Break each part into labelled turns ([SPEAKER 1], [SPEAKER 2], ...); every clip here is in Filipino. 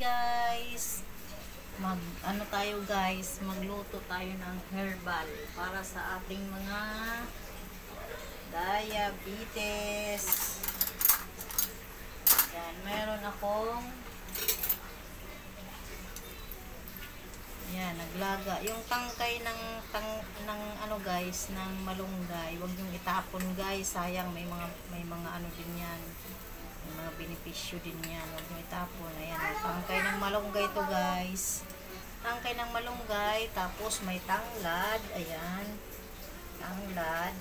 [SPEAKER 1] guys, ano tayo guys, magluto tayo ng herbal para sa ating mga diabetes. Yan, meron akong yan, naglaga yung tangkay ng ano guys, ng malunggay. Huwag yung itapon guys, sayang, may mga ano din yan. May mga benepisyo din yan. Huwag yung itapon. Ayan, tangkay ng malunggay to guys. Tangkay ng malunggay, tapos may tanglad. Ayan, tanglad.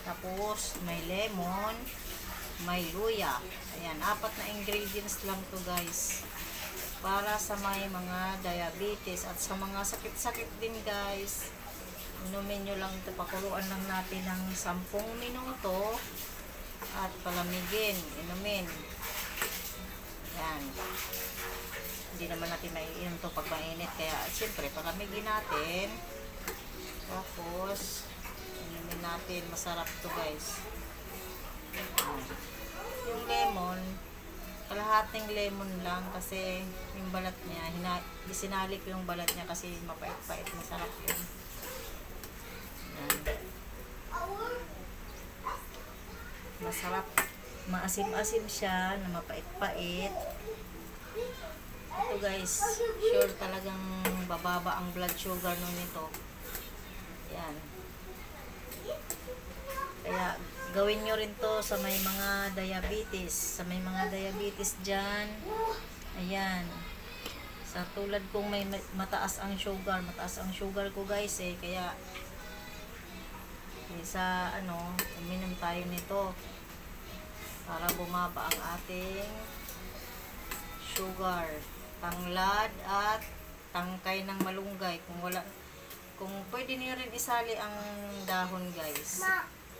[SPEAKER 1] Tapos may lemon, may luya. Ayan, 4 na ingredients lang to guys, para sa may mga diabetes at sa mga sakit-sakit din guys. Inumin nyo lang ito, pakuluan lang natin ng 10 minuto at palamigin, inumin. Yan, hindi naman natin maiinom ito pag mainit, kaya siyempre palamigin natin, tapos inumin natin. Masarap to guys. Yung lemon, kalahating lemon lang, kasi yung balat niya, sinali ko yung balat niya kasi mapait-pait, masarap yun. Yan. Masarap, maasim-asim siya na mapait-pait. Ito guys, sure talagang bababa ang blood sugar nun nito. Yan. Kaya gawin nyo rin to sa may mga diabetes, dyan. Ayan, sa tulad kong may mataas ang sugar ko guys kaya sa ano, uminom tayo nito para bumaba ang ating sugar. Tanglad at tangkay ng malunggay. Kung pwede niyo rin isali ang dahon guys,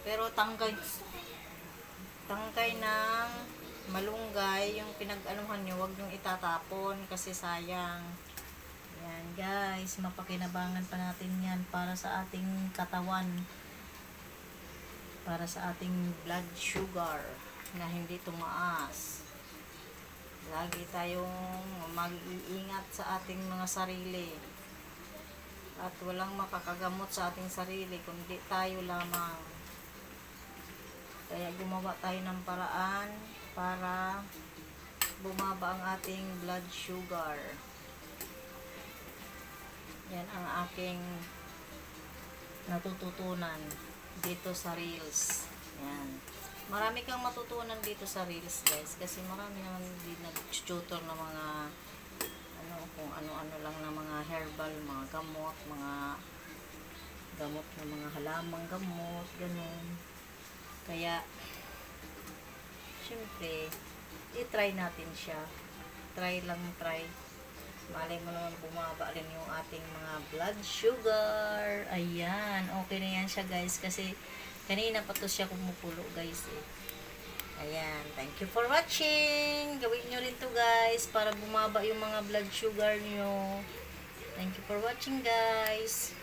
[SPEAKER 1] pero tangkay ng malunggay yung pinag-anuhan nyo, wag nyong itatapon kasi sayang. Yan guys, mapakinabangan pa natin yan para sa ating katawan, para sa ating blood sugar na hindi tumaas. Lagi tayong mag-iingat sa ating mga sarili at walang makakagamot sa ating sarili kundi tayo lamang. Kaya gumawa tayo ng paraan para bumaba ang ating blood sugar. Yan ang aking natututunan dito sa Reels. Yan. Marami kang matutunan dito sa Reels guys, kasi marami naman din nag-tutor na mga ano, kung ano-ano lang na mga herbal, mga gamot, na mga halamang gamot, ganun. Kaya syempre i-try natin siya. Try. Malay mo naman bumaba rin yung ating mga blood sugar. Ayan, okay na yan siya guys, kasi kanina pa to siya kumukulo guys Ayan, thank you for watching. Gawin nyo rin to guys para bumaba yung mga blood sugar nyo. Thank you for watching guys.